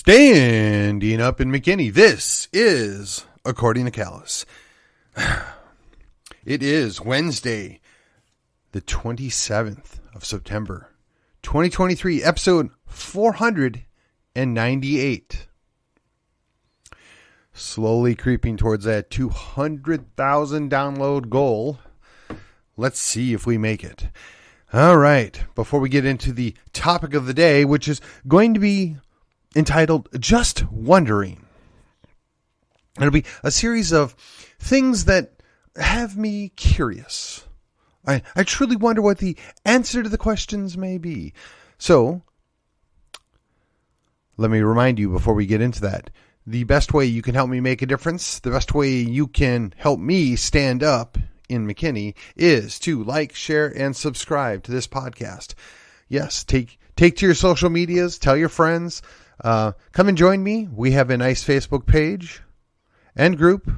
Standing up in McKinney, this is According to Callus. It is Wednesday, the 27th of September, 2023, episode 498. Slowly creeping towards that 200,000 download goal. Let's see if we make it. All right, before we get into the topic of the day, which is going to be entitled Just Wondering. It'll be a series of things that have me curious. I truly wonder what the answer to the questions may be. So, let me remind you before we get into that, the best way you can help me make a difference, the best way you can help me stand up in McKinney is to like, share, and subscribe to this podcast. Yes, take to your social medias, tell your friends, come and join me. We have a nice Facebook page and group.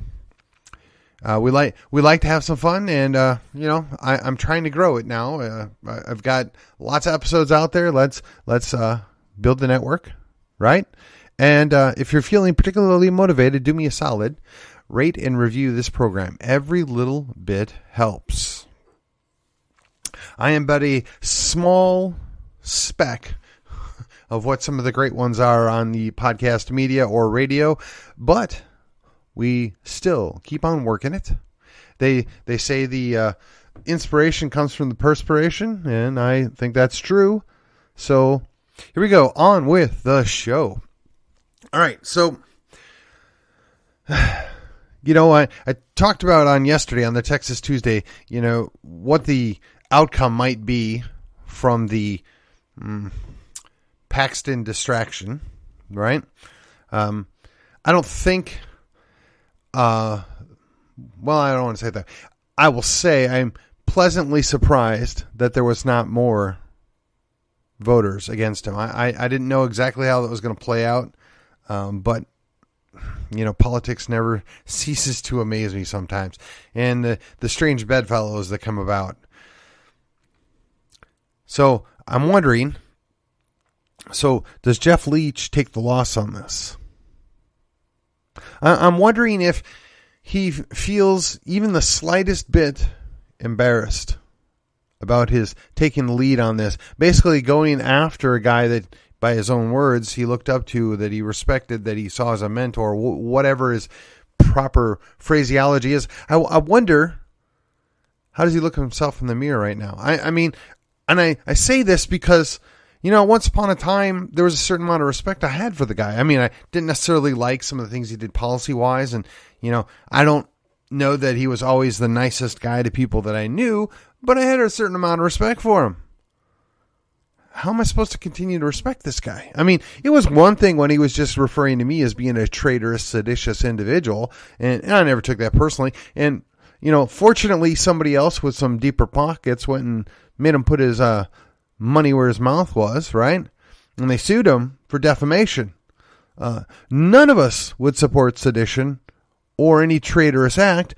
We like to have some fun, and I'm trying to grow it now. I've got lots of episodes out there. Let's build the network, right? And if you're feeling particularly motivated, do me a solid. Rate and review this program. Every little bit helps. I am but a small speck of what some of the great ones are on the podcast media or radio, but we still keep on working it. They say the inspiration comes from the perspiration, and I think that's true. So here we go, on with the show. All right, so I talked about on yesterday on the Texas Tuesday, what the outcome might be from the Paxton distraction, right? I don't think, I don't want to say that. I will say I'm pleasantly surprised that there was not more voters against him. I didn't know exactly how that was going to play out, but politics never ceases to amaze me sometimes. And the strange bedfellows that come about. So I'm wondering, does Jeff Leech take the loss on this? I'm wondering if he feels even the slightest bit embarrassed about his taking the lead on this. Basically going after a guy that, by his own words, he looked up to, that he respected, that he saw as a mentor, whatever his proper phraseology is. I wonder, how does he look at himself in the mirror right now? I say this because, once upon a time, there was a certain amount of respect I had for the guy. I didn't necessarily like some of the things he did policy-wise, and, I don't know that he was always the nicest guy to people that I knew, but I had a certain amount of respect for him. How am I supposed to continue to respect this guy? It was one thing when he was just referring to me as being a traitorous, seditious individual, and I never took that personally. And, fortunately, somebody else with some deeper pockets went and made him put his money where his mouth was, right? And they sued him for defamation. None of us would support sedition or any traitorous act,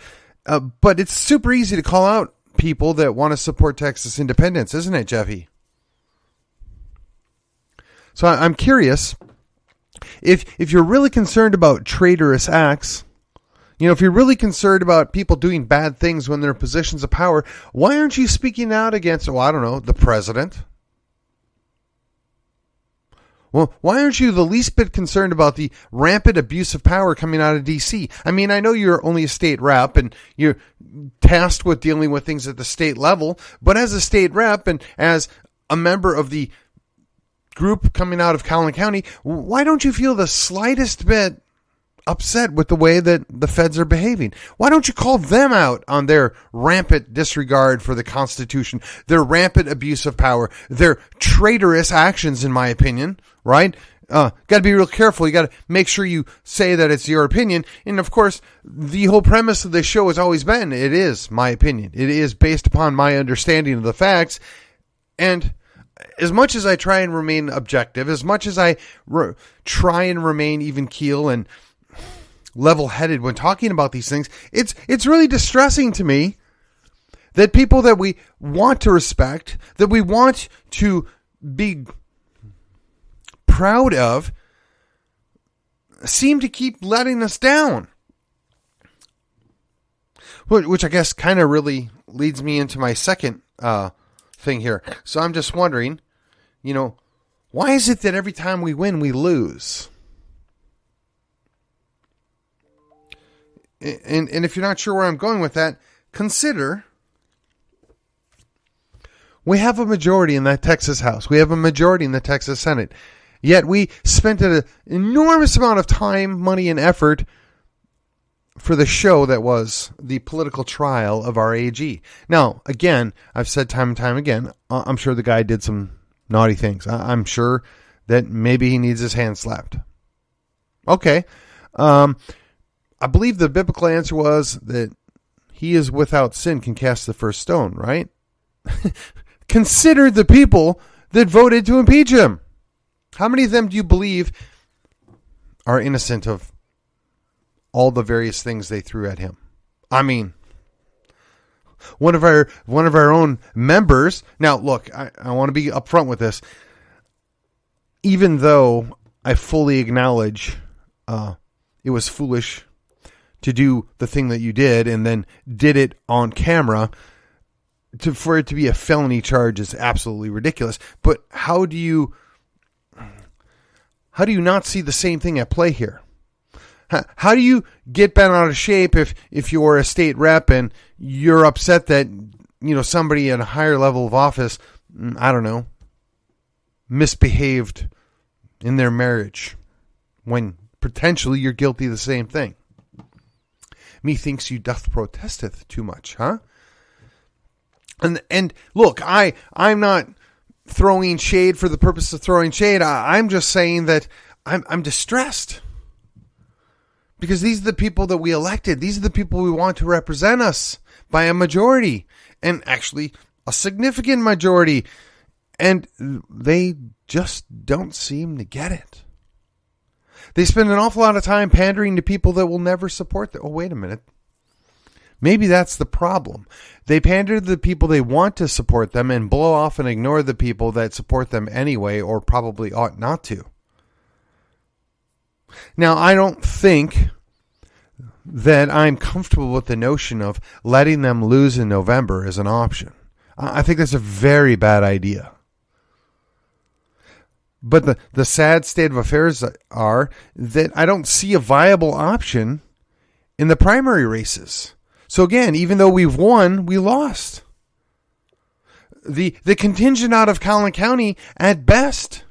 but it's super easy to call out people that want to support Texas independence, isn't it, Jeffy? So I'm curious, if you're really concerned about traitorous acts, if you're really concerned about people doing bad things when they're in positions of power, why aren't you speaking out against, the president? Well, why aren't you the least bit concerned about the rampant abuse of power coming out of D.C.? I know you're only a state rep and you're tasked with dealing with things at the state level, but as a state rep and as a member of the group coming out of Collin County, why don't you feel the slightest bit upset with the way that the feds are behaving? Why don't you call them out on their rampant disregard for the Constitution, their rampant abuse of power, their traitorous actions, in my opinion, right? Got to be real careful. You got to make sure you say that it's your opinion. And of course, the whole premise of this show has always been, it is my opinion. It is based upon my understanding of the facts. And as much as I try and remain objective, as much as I try and remain even keel and level-headed when talking about these things, it's really distressing to me that people that we want to respect, that we want to be proud of, seem to keep letting us down. Which I guess kind of really leads me into my second thing here. So I'm just wondering, why is it that every time we win, we lose? And if you're not sure where I'm going with that, consider we have a majority in that Texas House. We have a majority in the Texas Senate. Yet we spent an enormous amount of time, money, and effort for the show that was the political trial of our AG. Now, again, I've said time and time again, I'm sure the guy did some naughty things. I'm sure that maybe he needs his hand slapped. Okay. I believe the biblical answer was that he is without sin can cast the first stone, right? Consider the people that voted to impeach him. How many of them do you believe are innocent of all the various things they threw at him? I mean, one of our own members. Now, look, I want to be upfront with this. Even though I fully acknowledge it was foolish to do the thing that you did and then did it on camera, for it to be a felony charge is absolutely ridiculous. But how do you not see the same thing at play here? How do you get bent out of shape if you're a state rep and you're upset that somebody at a higher level of office, I don't know, misbehaved in their marriage when potentially you're guilty of the same thing? Methinks you doth protesteth too much, huh? And look, I'm not throwing shade for the purpose of throwing shade. I'm just saying that I'm distressed. Because these are the people that we elected. These are the people we want to represent us by a majority. And actually a significant majority. And they just don't seem to get it. They spend an awful lot of time pandering to people that will never support them. Oh, wait a minute. Maybe that's the problem. They pander to the people they want to support them and blow off and ignore the people that support them anyway or probably ought not to. Now, I don't think that I'm comfortable with the notion of letting them lose in November as an option. I think that's a very bad idea. But the sad state of affairs are that I don't see a viable option in the primary races. So again, even though we've won, we lost. The contingent out of Collin County, at best,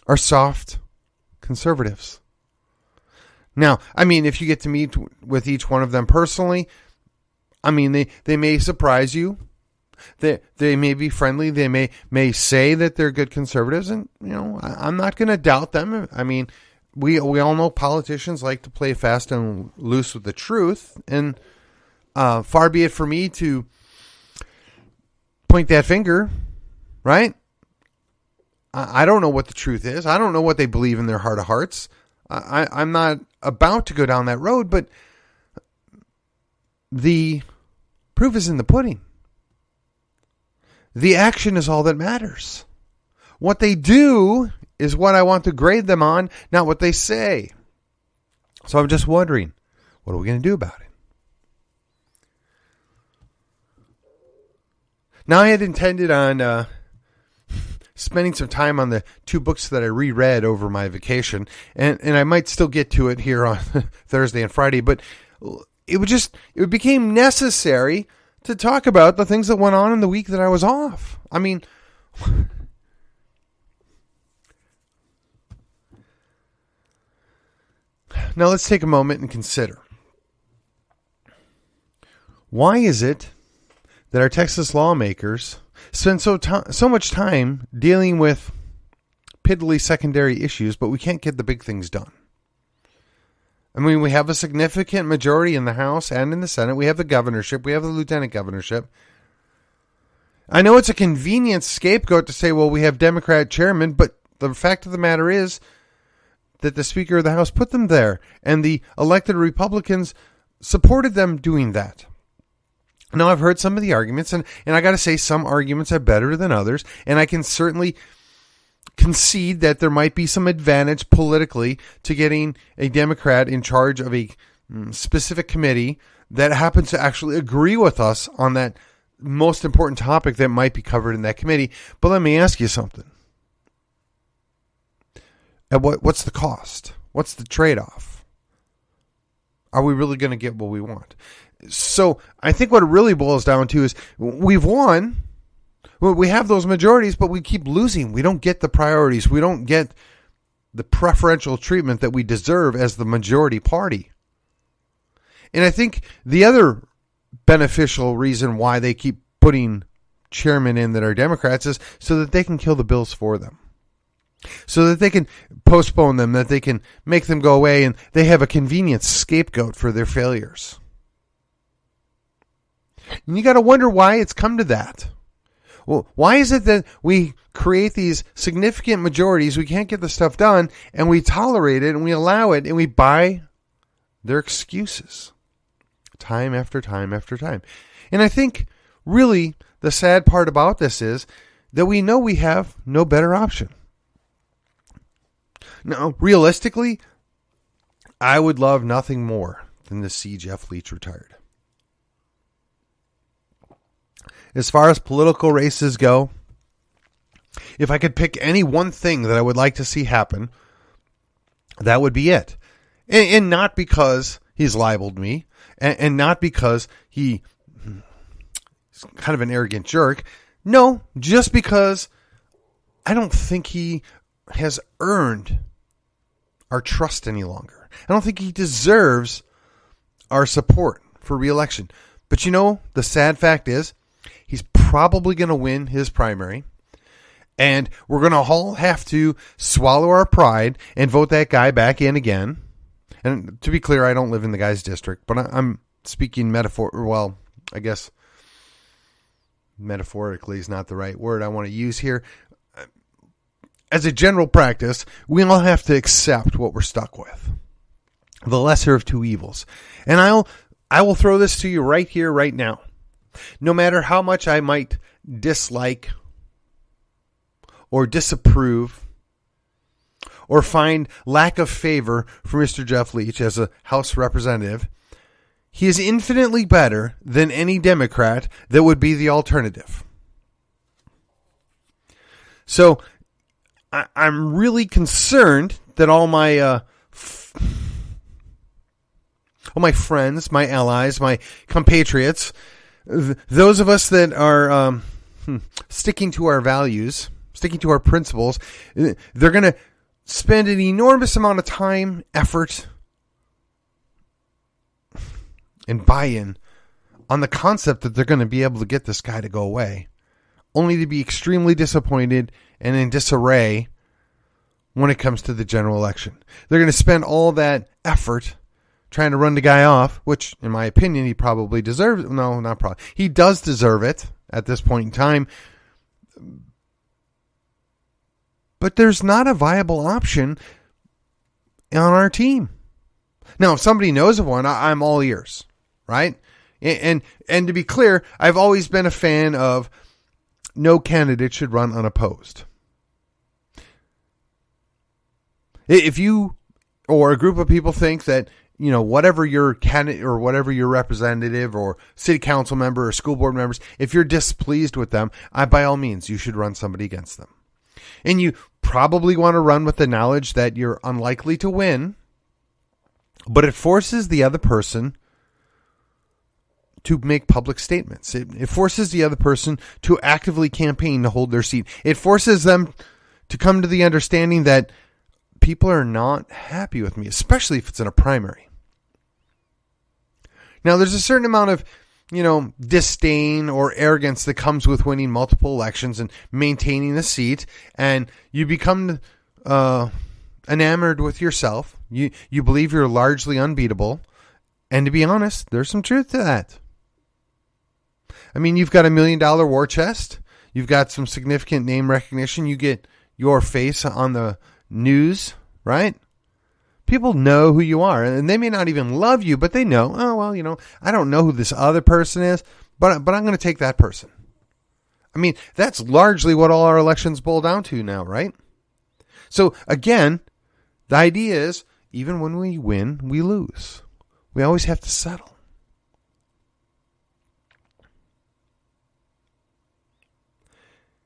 are soft conservatives. Now, I mean, if you get to meet with each one of them personally, I mean, they may surprise you. They may be friendly. They may say that they're good conservatives, and I'm not going to doubt them. I mean, we all know politicians like to play fast and loose with the truth, and far be it for me to point that finger, right? I don't know what the truth is. I don't know what they believe in their heart of hearts. I'm not about to go down that road, but the proof is in the pudding. The action is all that matters. What they do is what I want to grade them on, not what they say. So I'm just wondering, what are we going to do about it? Now, I had intended on spending some time on the two books that I reread over my vacation, and I might still get to it here on Thursday and Friday, but it became necessary to talk about the things that went on in the week that I was off. I mean, now let's take a moment and consider. Why is it that our Texas lawmakers spend so much time dealing with piddly secondary issues, but we can't get the big things done? I mean, we have a significant majority in the House and in the Senate. We have the governorship. We have the lieutenant governorship. I know it's a convenient scapegoat to say, well, we have Democrat chairmen, but the fact of the matter is that the Speaker of the House put them there, and the elected Republicans supported them doing that. Now, I've heard some of the arguments, and I got to say some arguments are better than others, and I can certainly concede that there might be some advantage politically to getting a Democrat in charge of a specific committee that happens to actually agree with us on that most important topic that might be covered in that committee. But let me ask you something. What's the cost? What's the trade-off? Are we really going to get what we want? So I think what it really boils down to is we've won. We have those majorities, but we keep losing. We don't get the priorities. We don't get the preferential treatment that we deserve as the majority party. And I think the other beneficial reason why they keep putting chairmen in that are Democrats is so that they can kill the bills for them. So that they can postpone them, that they can make them go away, and they have a convenient scapegoat for their failures. And you got to wonder why it's come to that. Well, why is it that we create these significant majorities, we can't get the stuff done, and we tolerate it, and we allow it, and we buy their excuses time after time after time? And I think really the sad part about this is that we know we have no better option. Now, realistically, I would love nothing more than to see Jeff Leech retired. As far as political races go, if I could pick any one thing that I would like to see happen, that would be it. And not because he's libeled me, and not because he's kind of an arrogant jerk. No, just because I don't think he has earned our trust any longer. I don't think he deserves our support for re-election. But you know, the sad fact is, he's probably going to win his primary, and we're going to all have to swallow our pride and vote that guy back in again. And to be clear, I don't live in the guy's district, but I'm speaking well, I guess metaphorically is not the right word I want to use here. As a general practice, we all have to accept what we're stuck with. The lesser of two evils. And I will throw this to you right here, right now. No matter how much I might dislike or disapprove or find lack of favor for Mr. Jeff Leech as a House representative, he is infinitely better than any Democrat that would be the alternative. So I'm really concerned that all my friends, my allies, my compatriots, those of us that are sticking to our values, sticking to our principles, they're going to spend an enormous amount of time, effort, and buy-in on the concept that they're going to be able to get this guy to go away, only to be extremely disappointed and in disarray when it comes to the general election. They're going to spend all that effort trying to run the guy off, which, in my opinion, he probably deserves. No, not probably. He does deserve it at this point in time. But there's not a viable option on our team. Now, if somebody knows of one, I'm all ears, right? And to be clear, I've always been a fan of no candidate should run unopposed. If you or a group of people think that, you know, whatever your candidate or whatever your representative or city council member or school board members, if you're displeased with them, by all means, you should run somebody against them. And you probably want to run with the knowledge that you're unlikely to win, but it forces the other person to make public statements. It forces the other person to actively campaign to hold their seat. It forces them to come to the understanding that people are not happy with me, especially if it's in a primary. Now, there's a certain amount of, disdain or arrogance that comes with winning multiple elections and maintaining a seat, and you become enamored with yourself. You believe you're largely unbeatable, and to be honest, there's some truth to that. I mean, you've got $1 million war chest. You've got some significant name recognition. You get your face on the news, right? People know who you are, and they may not even love you, but they know, oh, well, I don't know who this other person is, but I'm going to take that person. I mean, that's largely what all our elections boil down to now, right? So again, the idea is even when we win, we lose. We always have to settle.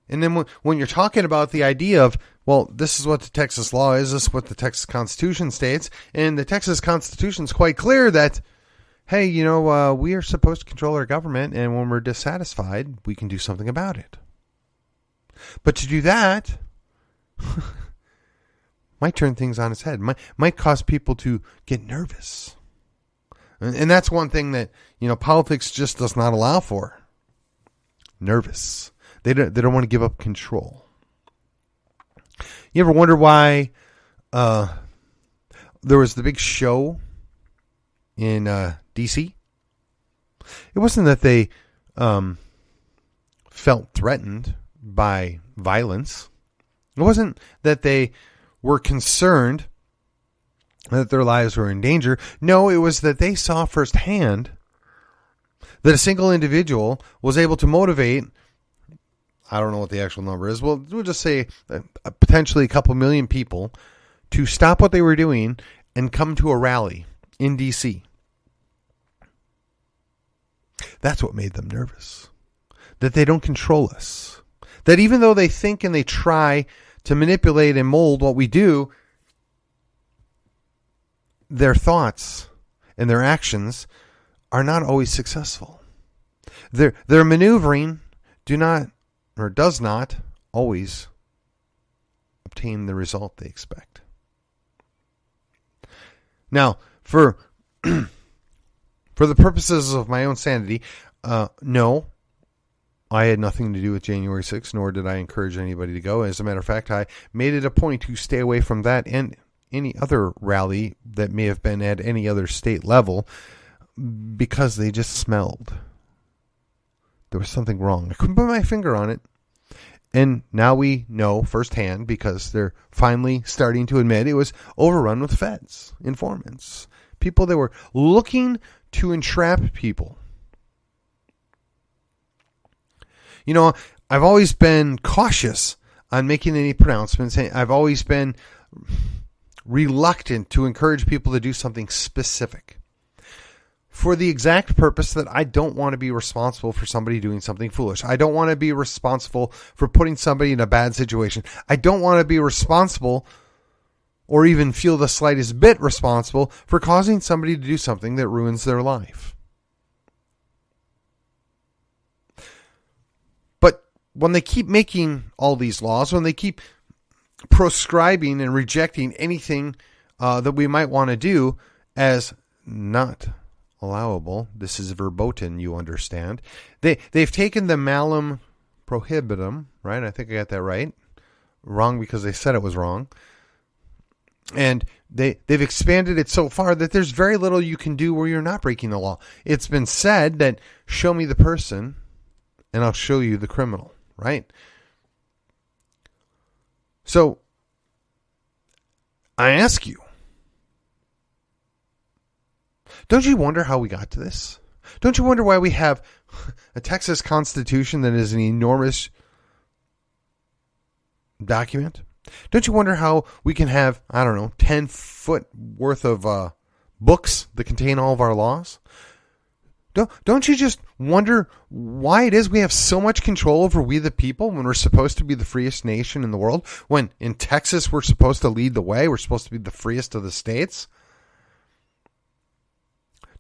And then when you're talking about the idea of, well, this is what the Texas law is, this is what the Texas Constitution states, and the Texas Constitution is quite clear that, hey, we are supposed to control our government, and when we're dissatisfied, we can do something about it. But to do that might turn things on its head, might cause people to get nervous. And that's one thing that, politics just does not allow for. Nervous. They don't want to give up control. You ever wonder why there was the big show in D.C.? It wasn't that they felt threatened by violence. It wasn't that they were concerned that their lives were in danger. No, it was that they saw firsthand that a single individual was able to motivate, I don't know what the actual number is, we'll just say potentially a couple million people to stop what they were doing and come to a rally in D.C. That's what made them nervous. That they don't control us. That even though they think and they try to manipulate and mold what we do, their thoughts and their actions are not always successful. Their maneuvering does not always obtain the result they expect. Now, for the purposes of my own sanity, no, I had nothing to do with January 6th, nor did I encourage anybody to go. As a matter of fact, I made it a point to stay away from that and any other rally that may have been at any other state level because they just smelled. There was something wrong. I couldn't put my finger on it. And now we know firsthand because they're finally starting to admit it was overrun with feds, informants, people that were looking to entrap people. I've always been cautious on making any pronouncements. I've always been reluctant to encourage people to do something specific for the exact purpose that I don't want to be responsible for somebody doing something foolish. I don't want to be responsible for putting somebody in a bad situation. I don't want to be responsible or even feel the slightest bit responsible for causing somebody to do something that ruins their life. But when they keep making all these laws, when they keep proscribing and rejecting anything that we might want to do as not allowable, this is verboten, you understand. They've taken the malum prohibitum, right? I think I got that right. Wrong because they said it was wrong. And they've expanded it so far that there's very little you can do where you're not breaking the law. It's been said that show me the person and I'll show you the criminal, right? So I ask you, don't you wonder how we got to this? Don't you wonder why we have a Texas Constitution that is an enormous document? Don't you wonder how we can have, 10-foot worth of books that contain all of our laws? Don't you just wonder why it is we have so much control over we the people when we're supposed to be the freest nation in the world? When in Texas we're supposed to lead the way, we're supposed to be the freest of the states?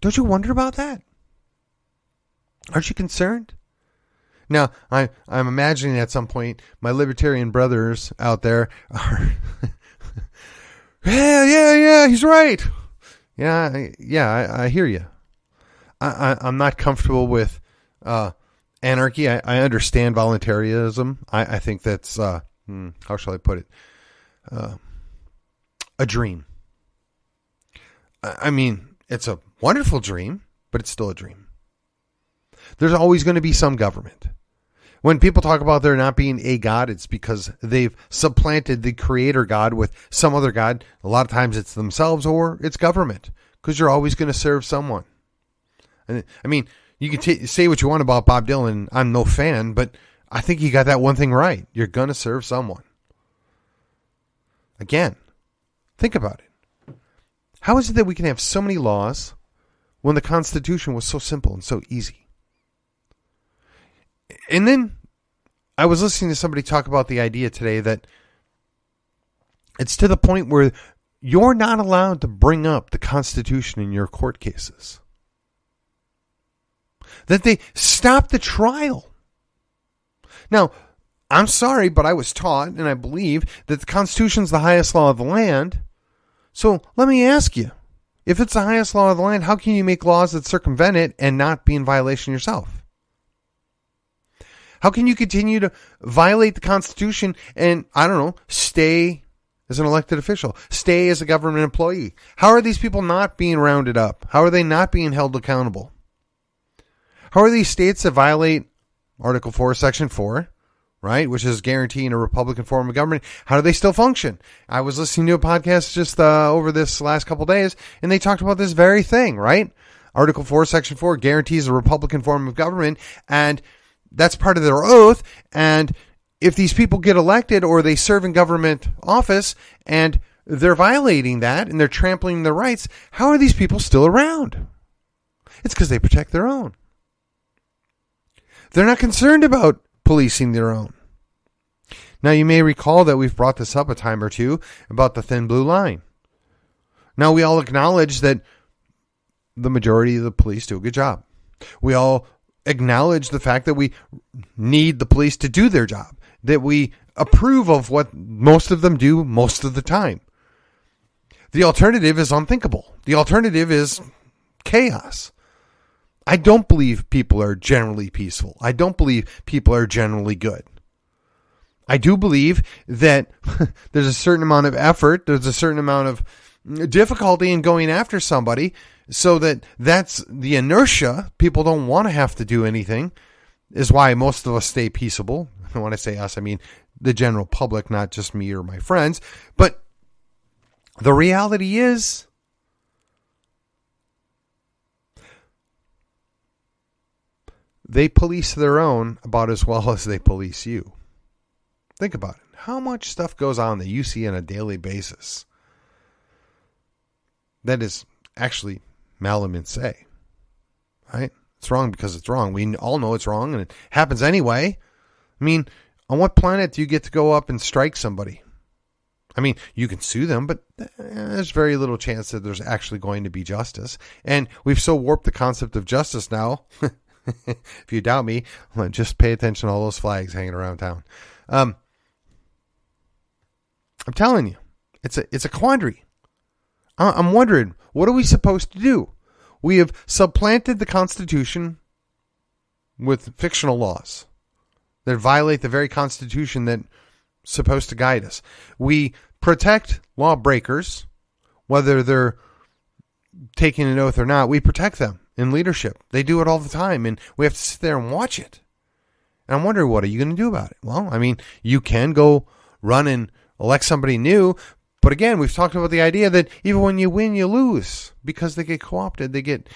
Don't you wonder about that? Aren't you concerned? Now, I'm imagining at some point my libertarian brothers out there are, yeah, he's right. Yeah, I hear you. I'm not comfortable with anarchy. I understand voluntarism. I think that's, how shall I put it? A dream. I mean, it's a wonderful dream, but it's still a dream. There's always going to be some government. When people talk about there not being a God, it's because they've supplanted the creator God with some other God. A lot of times it's themselves or it's government, because you're always going to serve someone. And I mean, you can say what you want about Bob Dylan. I'm no fan, but I think he got that one thing right. You're going to serve someone. Again, think about it. How is it that we can have so many laws when the Constitution was so simple and so easy? And then I was listening to somebody talk about the idea today that it's to the point where you're not allowed to bring up the Constitution in your court cases. That they stop the trial. Now, I'm sorry, but I was taught, and I believe, that the Constitution is the highest law of the land. So let me ask you, if it's the highest law of the land, how can you make laws that circumvent it and not be in violation yourself? How can you continue to violate the Constitution and, I don't know, stay as an elected official, stay as a government employee? How are these people not being rounded up? How are they not being held accountable? How are these states that violate Article 4, Section 4, right, which is guaranteeing a Republican form of government, how do they still function? I was listening to a podcast just over this last couple days, and they talked about this very thing, right? Article 4, Section 4 guarantees a Republican form of government, and that's part of their oath. And if these people get elected or they serve in government office and they're violating that and they're trampling their rights, how are these people still around? It's because they protect their own. They're not concerned about policing their own. Now, you may recall that we've brought this up a time or two about the thin blue line. Now, we all acknowledge that the majority of the police do a good job. We all acknowledge the fact that we need the police to do their job, that we approve of what most of them do most of the time. The alternative is unthinkable. The alternative is chaos. I don't believe people are generally peaceful. I don't believe people are generally good. I do believe that there's a certain amount of effort, there's a certain amount of difficulty in going after somebody, so that's the inertia. People don't want to have to do anything, is why most of us stay peaceable. And when I say us, I mean the general public, not just me or my friends. But the reality is, they police their own about as well as they police you. Think about it. How much stuff goes on that you see on a daily basis that is actually malamente, right? It's wrong because it's wrong. We all know it's wrong, and it happens anyway. I mean, on what planet do you get to go up and strike somebody? I mean, you can sue them, but there's very little chance that there's actually going to be justice. And we've so warped the concept of justice now. If you doubt me, just pay attention to all those flags hanging around town. I'm telling you, it's a quandary. I'm wondering, what are we supposed to do? We have supplanted the Constitution with fictional laws that violate the very Constitution that's supposed to guide us. We protect lawbreakers, whether they're taking an oath or not. We protect them in leadership. They do it all the time, and we have to sit there and watch it. And I'm wondering, what are you going to do about it? Well, I mean, you can go run and elect somebody new, but again, we've talked about the idea that even when you win, you lose because they get co-opted. They get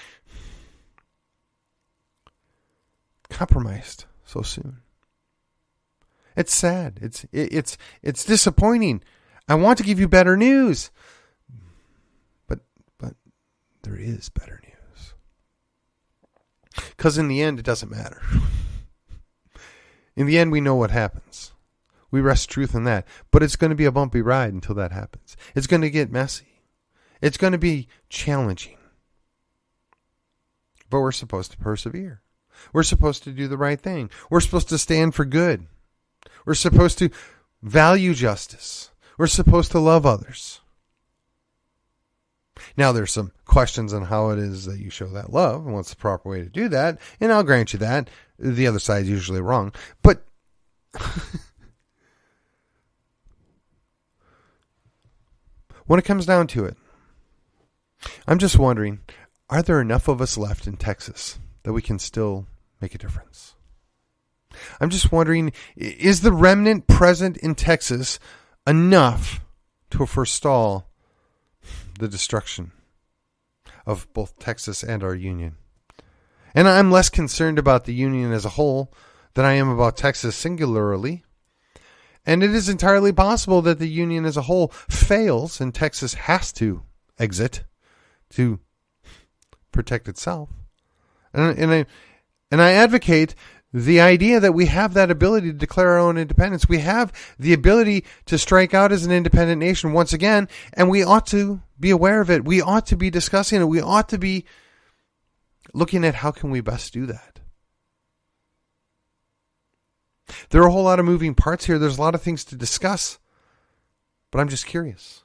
compromised so soon. It's sad. It's disappointing. I want to give you better news, but there is better news. Because in the end, it doesn't matter. In the end, we know what happens. We rest truth in that. But it's going to be a bumpy ride until that happens. It's going to get messy. It's going to be challenging. But we're supposed to persevere. We're supposed to do the right thing. We're supposed to stand for good. We're supposed to value justice. We're supposed to love others. Now, there's some questions on how it is that you show that love and what's the proper way to do that. And I'll grant you that. The other side is usually wrong. But when it comes down to it, I'm just wondering, are there enough of us left in Texas that we can still make a difference? I'm just wondering, is the remnant present in Texas enough to forestall the destruction of both Texas and our union? And I'm less concerned about the union as a whole than I am about Texas singularly. And it is entirely possible that the union as a whole fails and Texas has to exit to protect itself. And I advocate the idea that we have that ability to declare our own independence. We have the ability to strike out as an independent nation once again, and we ought to be aware of it. We ought to be discussing it. We ought to be looking at how can we best do that. There are a whole lot of moving parts here. There's a lot of things to discuss, but I'm just curious.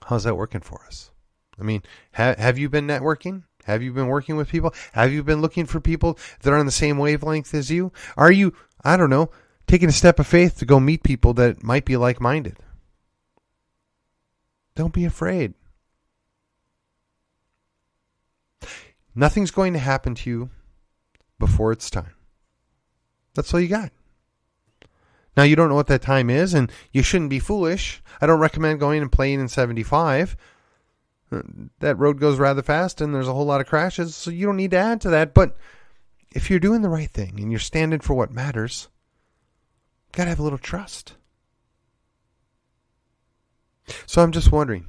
How's that working for us? I mean, have you been networking? Have you been working with people? Have you been looking for people that are on the same wavelength as you? Are you, I don't know, taking a step of faith to go meet people that might be like-minded? Don't be afraid. Nothing's going to happen to you before it's time. That's all you got. Now, you don't know what that time is, and you shouldn't be foolish. I don't recommend going and playing in 75. That road goes rather fast, and there's a whole lot of crashes, so you don't need to add to that. But if you're doing the right thing, and you're standing for what matters, you've got to have a little trust. So I'm just wondering,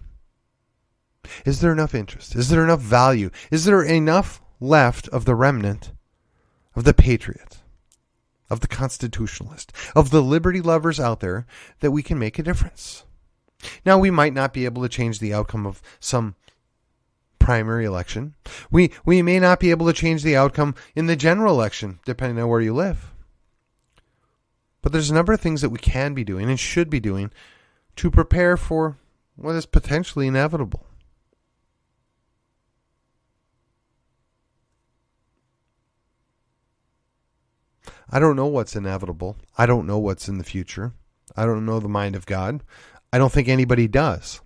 is there enough interest? Is there enough value? Is there enough left of the remnant of the patriot, of the constitutionalist, of the liberty lovers out there that we can make a difference? Now, we might not be able to change the outcome of some primary election. We may not be able to change the outcome in the general election, depending on where you live. But there's a number of things that we can be doing and should be doing to prepare for what is potentially inevitable. I don't know what's inevitable. I don't know what's in the future. I don't know the mind of God. I don't think anybody does.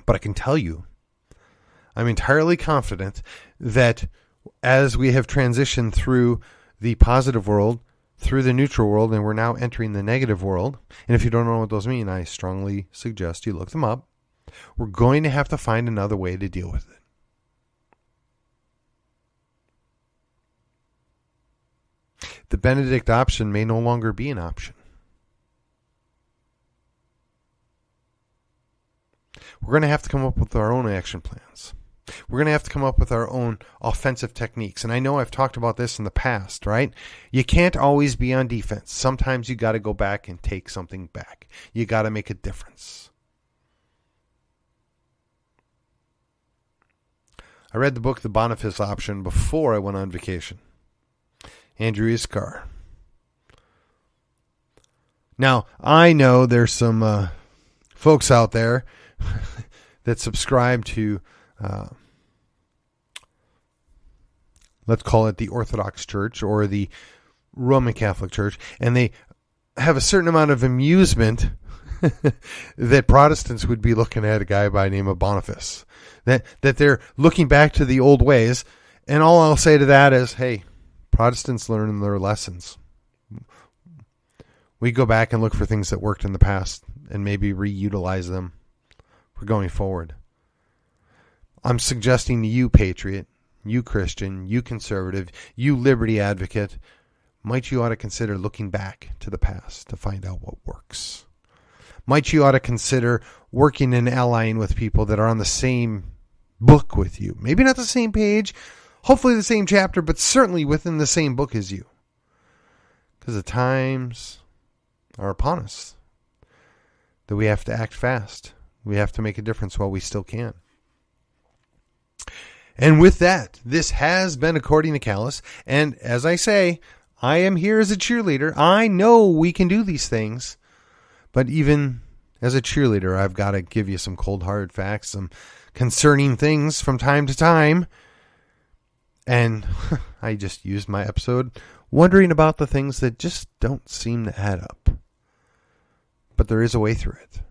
But I can tell you, I'm entirely confident that as we have transitioned through the positive world, through the neutral world, and we're now entering the negative world, and if you don't know what those mean, I strongly suggest you look them up, we're going to have to find another way to deal with it. The Benedict option may no longer be an option. We're going to have to come up with our own action plans. We're going to have to come up with our own offensive techniques. And I know I've talked about this in the past, right? You can't always be on defense. Sometimes you got to go back and take something back. You got to make a difference. I read the book, The Boniface Option, before I went on vacation. Andrew Iskar. Now, I know there's some folks out there that subscribe to, let's call it the Orthodox Church or the Roman Catholic Church, and they have a certain amount of amusement that Protestants would be looking at a guy by the name of Boniface, that they're looking back to the old ways, and all I'll say to that is, hey, Protestants learn their lessons. We go back and look for things that worked in the past and maybe reutilize them for going forward. I'm suggesting to you, patriot, you Christian, you conservative, you liberty advocate, might you ought to consider looking back to the past to find out what works. Might you ought to consider working and allying with people that are on the same book with you. Maybe not the same page, hopefully the same chapter, but certainly within the same book as you. Because the times are upon us that we have to act fast. We have to make a difference while we still can. And with that, this has been According to Callus. And as I say, I am here as a cheerleader. I know we can do these things. But even as a cheerleader, I've got to give you some cold hard facts, some concerning things from time to time. And I just used my episode wondering about the things that just don't seem to add up. But there is a way through it.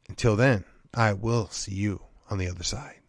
Until then, I will see you on the other side.